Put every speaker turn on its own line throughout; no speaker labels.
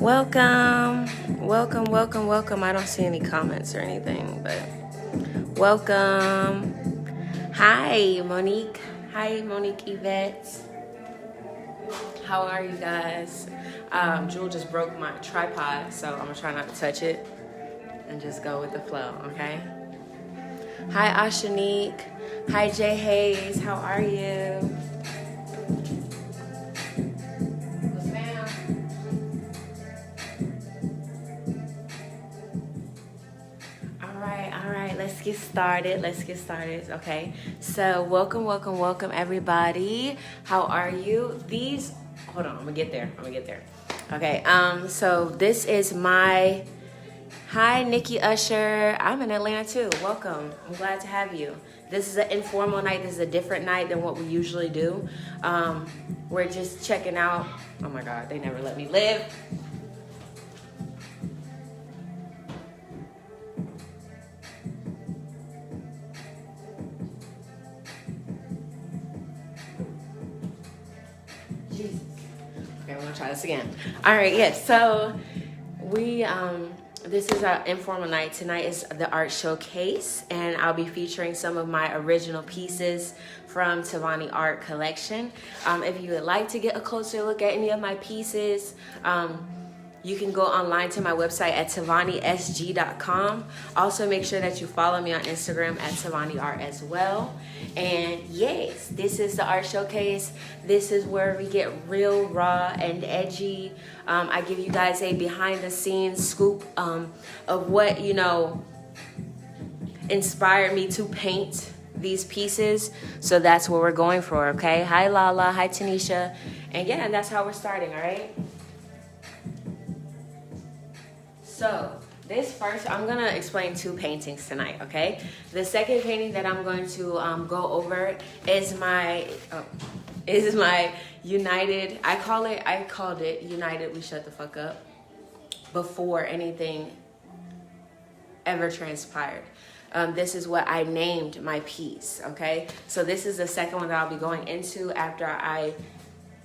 Welcome, welcome. I don't see any comments or anything, but welcome. Hi, Monique. Hi, Monique Yvette. How are you guys? Jewel just broke my tripod, so I'm gonna try not to touch it and just go with the flow, okay? Hi, Ashanique. Hi, Jay Hayes. How are you? Let's get started. Okay, so welcome everybody. How are you? Hold on, I'm gonna get there. Okay, so this is hi, Nikki Usher. I'm in Atlanta too. Welcome. I'm glad to have you. This is an informal night. This is a different night than what we usually do. We're just checking out. Oh my God, they never let me live. Jesus. Okay, we're gonna try this again. All right, yes. So this is our informal night. Tonight is the art showcase, and I'll be featuring some of my original pieces from Tivoniart collection. If you would like to get a closer look at any of my pieces, you can go online to my website at tivoniSG.com. Also, make sure that you follow me on Instagram at Tivoniart as well. And yes, this is the art showcase. This is where we get real, raw, and edgy. I give you guys a behind-the-scenes scoop of what, inspired me to paint these pieces. So that's what we're going for, okay? Hi, Lala. Hi, Tanisha. And yeah, that's how we're starting, all right? So this first, I'm gonna explain two paintings tonight, okay? The second painting that I'm going to go over is my United. I called it United We Shut the Fuck Up before anything ever transpired. This is what I named my piece, okay? So this is the second one that I'll be going into after I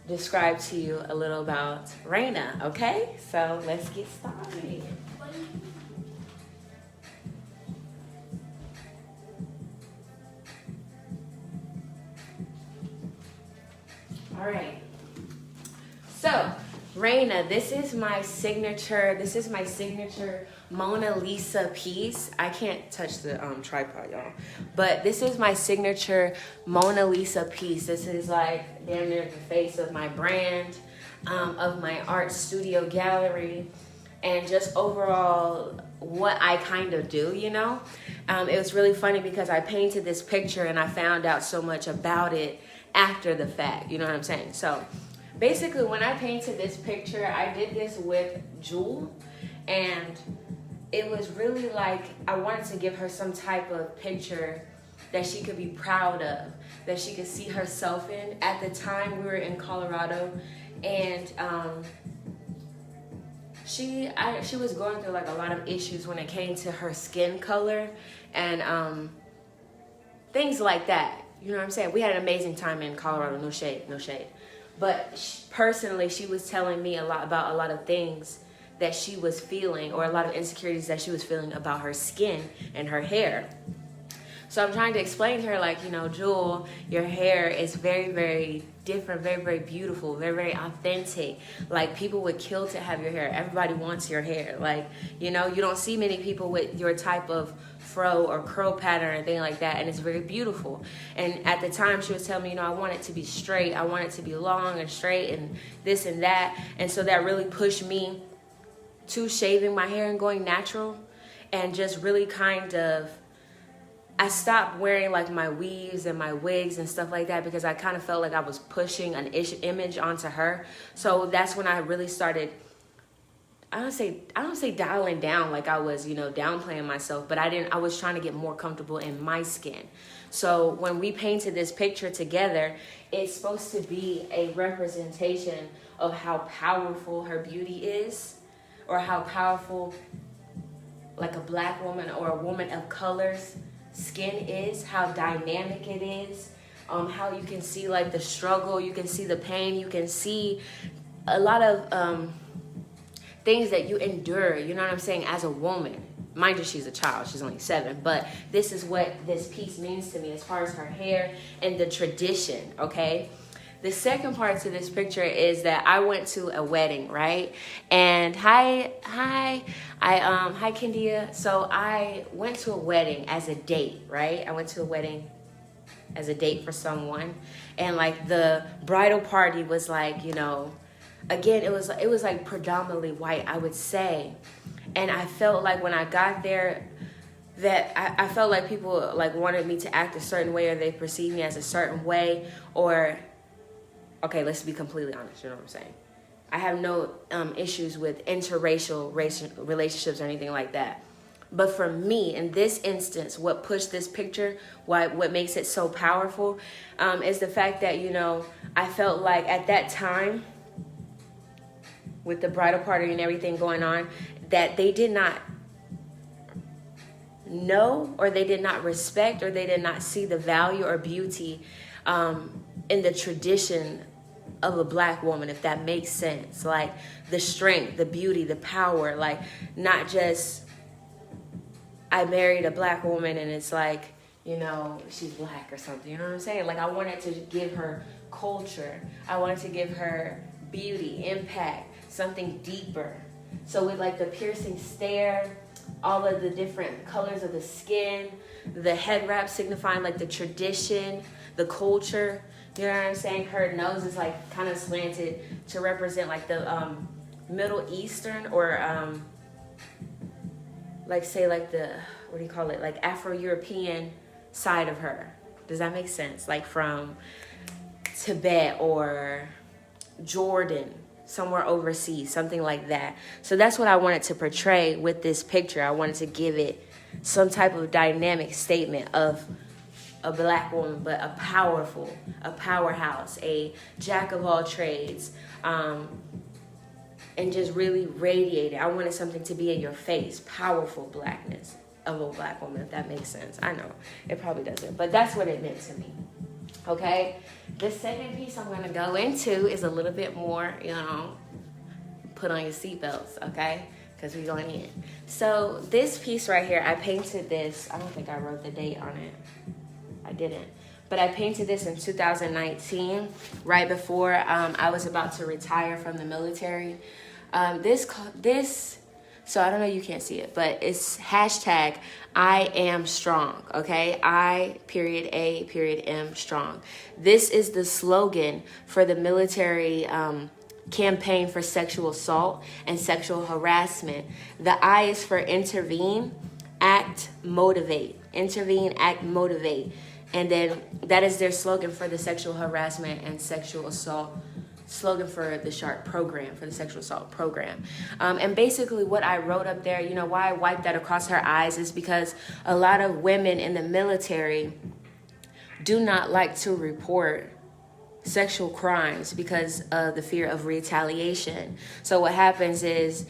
describe to you a little about REYNA, okay? So let's get started. All right. So, REYNA, this is my signature Mona Lisa piece. I can't touch the tripod, y'all. But this is my signature Mona Lisa piece. This is like damn near the face of my brand, of my art studio gallery, and just overall what I kind of do, It was really funny because I painted this picture and I found out so much about it after the fact, you know what I'm saying? So basically when I painted this picture, I did this with Jewel, and it was really like I wanted to give her some type of picture that she could be proud of, that she could see herself in. At the time we were in Colorado, and she was going through like a lot of issues when it came to her skin color and things like that. You know what I'm saying? We had an amazing time in Colorado, no shade. But personally, she was telling me a lot about a lot of things that she was feeling, or a lot of insecurities that she was feeling about her skin and her hair. So I'm trying to explain to her, like, Jewel, your hair is very, very different, very, very beautiful, very, very authentic. Like, people would kill to have your hair. Everybody wants your hair. Like, you don't see many people with your type of fro or curl pattern or anything like that, and it's very beautiful. And at the time, she was telling me, I want it to be straight. I want it to be long and straight and this and that. And so that really pushed me to shaving my hair and going natural, and just really kind of, I stopped wearing like my weaves and my wigs and stuff like that because I kind of felt like I was pushing an image onto her. So that's when I really started, I don't say dialing down like I was, downplaying myself, but I was trying to get more comfortable in my skin. So when we painted this picture together, it's supposed to be a representation of how powerful her beauty is, or how powerful like a black woman or a woman of color's skin is, how dynamic it is, how you can see like the struggle, you can see the pain, you can see a lot of things that you endure, you know what I'm saying, as a woman. Mind you, she's a child, she's only 7, but this is what this piece means to me as far as her hair and the tradition, okay? The second part to this picture is that I went to a wedding, right? And hi Kendia. So I went to a wedding as a date, right? I went to a wedding as a date for someone, and like the bridal party was like, you know, again, it was like predominantly white, I would say. And I felt like when I got there that I felt like people like wanted me to act a certain way, or they perceived me as a certain way, or okay, let's be completely honest, you know what I'm saying? I have no issues with interracial relationships or anything like that. But for me, in this instance, what pushed this picture, what makes it so powerful, is the fact that, you know, I felt like at that time, with the bridal party and everything going on, that they did not know, or they did not respect, or they did not see the value or beauty in the tradition of a black woman, if that makes sense. Like the strength, the beauty, the power, like not just I married a black woman and it's like, you know, she's black or something, you know what I'm saying? Like I wanted to give her culture. I wanted to give her beauty, impact, something deeper. So with like the piercing stare, all of the different colors of the skin, the head wrap signifying like the tradition, the culture, you know what I'm saying? Her nose is like kind of slanted to represent like the Middle Eastern, or like say like the, what do you call it? Like Afro-European side of her. Does that make sense? Like from Tibet or Jordan, somewhere overseas, something like that. So that's what I wanted to portray with this picture. I wanted to give it some type of dynamic statement of a black woman, but a powerhouse, a jack of all trades, and just really radiate it. I wanted something to be in your face, powerful blackness of a black woman, if that makes sense. I know, it probably doesn't, but that's what it meant to me, okay? The second piece I'm gonna go into is a little bit more, you know, put on your seatbelts, okay? Because we're going in. So this piece right here, I painted this, I don't think I wrote the date on it. I didn't. But I painted this in 2019, right before I was about to retire from the military. So I don't know, you can't see it, but it's hashtag I am strong, okay? I.A.M strong. This is the slogan for the military campaign for sexual assault and sexual harassment. The I is for intervene, act, motivate. Intervene, act, motivate. And then that is their slogan for the sexual harassment and sexual assault, slogan for the SHARP program, for the sexual assault program. And basically what I wrote up there, you know, why I wiped that across her eyes is because a lot of women in the military do not like to report sexual crimes because of the fear of retaliation. So what happens is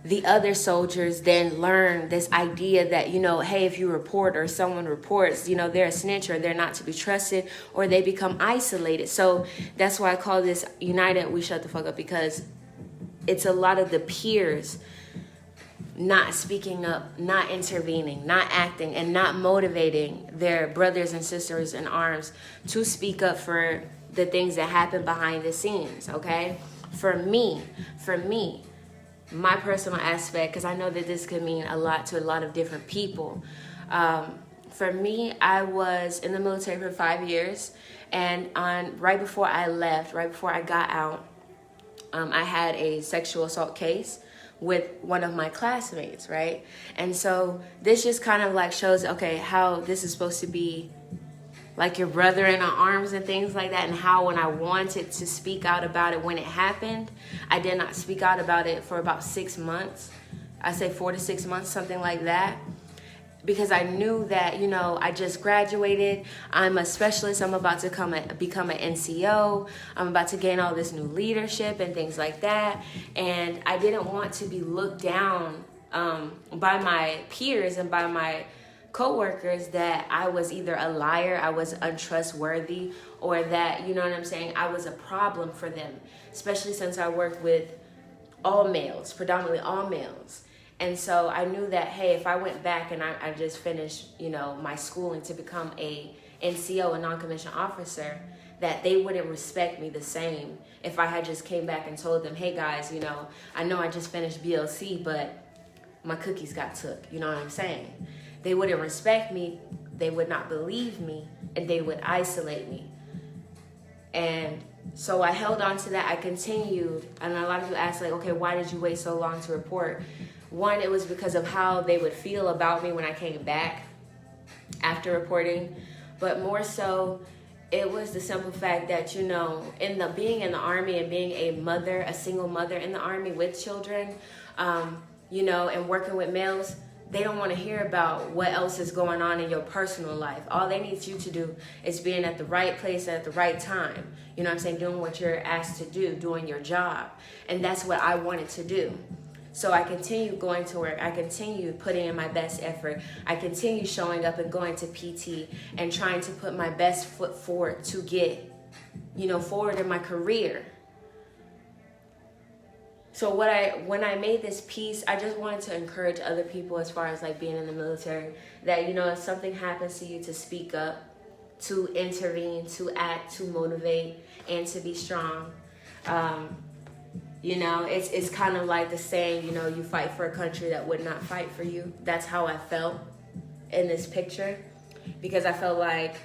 the other soldiers then learn this idea that, you know, hey, if you report or someone reports, you know, they're a snitch or they're not to be trusted, or they become isolated. So that's why I call this United We Shut the Fuck Up, because it's a lot of the peers not speaking up, not intervening, not acting, and not motivating their brothers and sisters in arms to speak up for the things that happen behind the scenes, okay? For me, my personal aspect, because I know that this could mean a lot to a lot of different people. For me, I was in the military for 5 years, and right before I left, right before I got out, I had a sexual assault case with one of my classmates, right? And so this just kind of like shows, okay, how this is supposed to be like your brother in our arms and things like that, and how when I wanted to speak out about it when it happened, I did not speak out about it for about 6 months. I say 4 to 6 months, something like that. Because I knew that, you know, I just graduated, I'm a specialist, I'm about to become an NCO, I'm about to gain all this new leadership and things like that. And I didn't want to be looked down by my peers and by my co-workers that I was either a liar, I was untrustworthy, or that, you know what I'm saying, I was a problem for them, especially since I worked with all males, predominantly all males. And so I knew that, hey, if I went back and I just finished, you know, my schooling to become a NCO, a non-commissioned officer, that they wouldn't respect me the same if I had just came back and told them, hey guys, you know, I know I just finished BLC, but my cookies got took, you know what I'm saying? They wouldn't respect me, they would not believe me, and they would isolate me. And so I held on to that, I continued, and a lot of people ask like, okay, why did you wait so long to report? One, it was because of how they would feel about me when I came back after reporting, but more so, it was the simple fact that, you know, being in the Army and being a mother, a single mother in the Army with children, you know, and working with males, they don't want to hear about what else is going on in your personal life. All they need you to do is being at the right place at the right time. You know what I'm saying? Doing what you're asked to do, doing your job. And that's what I wanted to do. So I continued going to work. I continued putting in my best effort. I continued showing up and going to PT and trying to put my best foot forward to get, you know, forward in my career. So when I made this piece, I just wanted to encourage other people as far as like being in the military, that, you know, if something happens to you, to speak up, to intervene, to act, to motivate, and to be strong. You know, it's kind of like the saying, you know, you fight for a country that would not fight for you. That's how I felt in this picture, because I felt like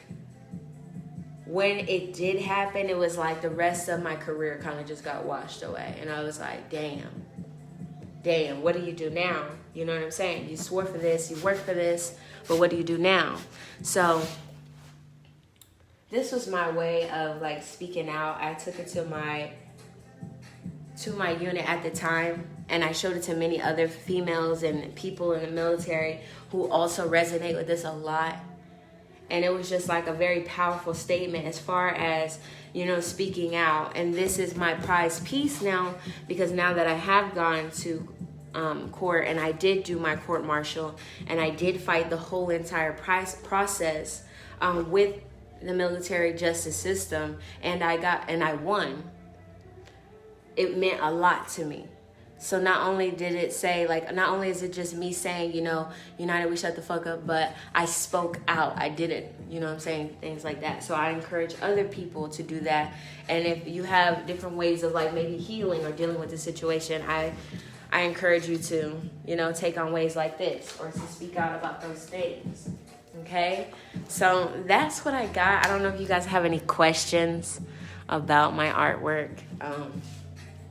when it did happen, it was like the rest of my career kind of just got washed away. And I was like, damn, what do you do now? You know what I'm saying? You swore for this, you worked for this, but what do you do now? So this was my way of like speaking out. I took it to my unit at the time, and I showed it to many other females and people in the military who also resonate with this a lot. And it was just like a very powerful statement as far as, you know, speaking out. And this is my prized piece now, because now that I have gone to court and I did do my court martial and I did fight the whole entire process with the military justice system, and I won. It meant a lot to me. So not only did it say, like, not only is it just me saying, you know, United, we shut the fuck up, but I spoke out. I did it, you know what I'm saying? Things like that. So I encourage other people to do that. And if you have different ways of like maybe healing or dealing with the situation, I encourage you to, you know, take on ways like this or to speak out about those things. Okay? So that's what I got. I don't know if you guys have any questions about my artwork.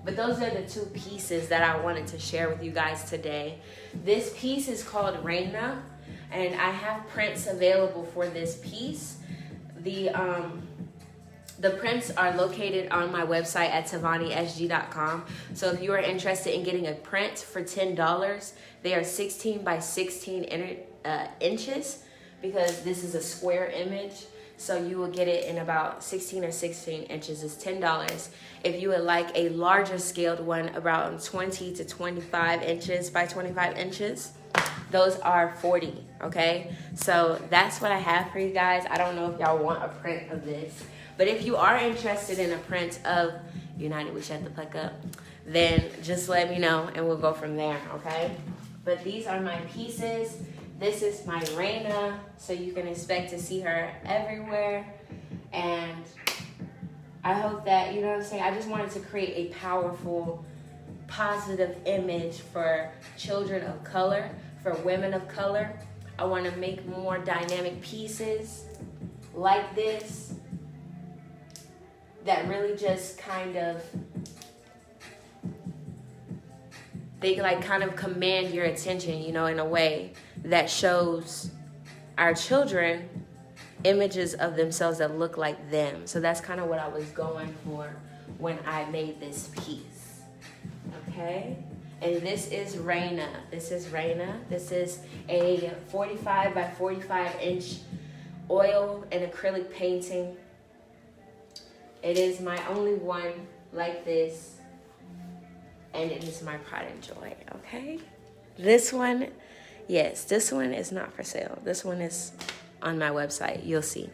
But those are the two pieces that I wanted to share with you guys today. This piece is called REYNA, and I have prints available for this piece. The prints are located on my website at tivoniartsg.com. So if you are interested in getting a print for $10, they are 16 by 16 inches, because this is a square image. So you will get it in about 16 or 16 inches. It's $10. If you would like a larger scaled one, around 20 to 25 inches by 25 inches, those are $40, okay? So that's what I have for you guys. I don't know if y'all want a print of this, but if you are interested in a print of United, we shut the fuck up, then just let me know and we'll go from there, okay? But these are my pieces. This is my REYNA, so you can expect to see her everywhere. And I hope that, you know what I'm saying, I just wanted to create a powerful, positive image for children of color, for women of color. I want to make more dynamic pieces like this that really just kind of, they like kind of command your attention, you know, in a way that shows our children images of themselves that look like them. So that's kind of what I was going for when I made this piece. Okay? And this is REYNA. This is REYNA. This is a 45 by 45 inch oil and acrylic painting. It is my only one like this, and it is my pride and joy, okay? This one, yes, this one is not for sale. This one is on my website. You'll see.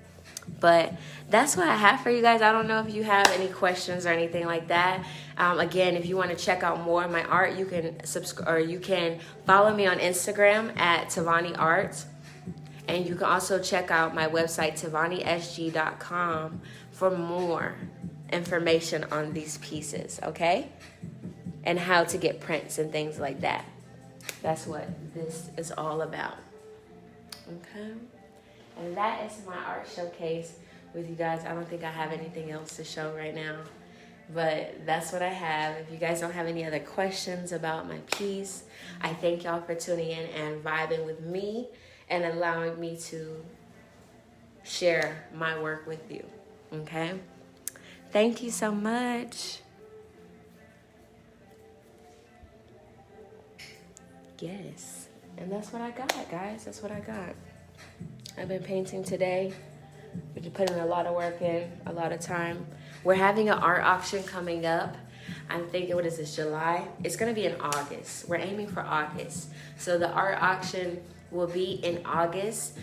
But that's what I have for you guys. I don't know if you have any questions or anything like that. Again, if you want to check out more of my art, you can subscribe, or you can follow me on Instagram at Tivoniart. And you can also check out my website, TivoniSG.com, for more information on these pieces, okay? And how to get prints and things like that. That's what this is all about, okay? And that is my art showcase with you guys. I don't think I have anything else to show right now, but that's what I have. If you guys don't have any other questions about my piece, I thank y'all for tuning in and vibing with me and allowing me to share my work with you, okay? Thank you so much. Yes, and that's what I got, guys. That's what I got. I've been painting today. We've been putting a lot of work in, a lot of time. We're having an art auction coming up. I'm thinking, what is this, July? It's gonna be in August. We're aiming for August. So the art auction will be in August.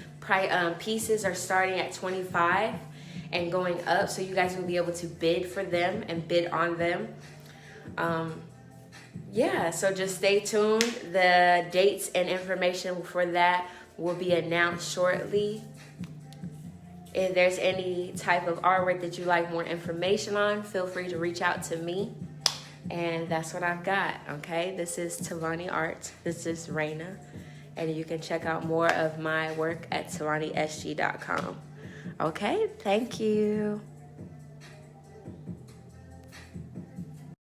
Pieces are starting at $25 and going up, so you guys will be able to bid for them and bid on them. Yeah, so just stay tuned. The dates and information for that will be announced shortly. If there's any type of artwork that you like more information on, feel free to reach out to me. And that's what I've got, okay? This is Tivoniart. This is REYNA. And you can check out more of my work at TivoniSG.com. Okay, thank you.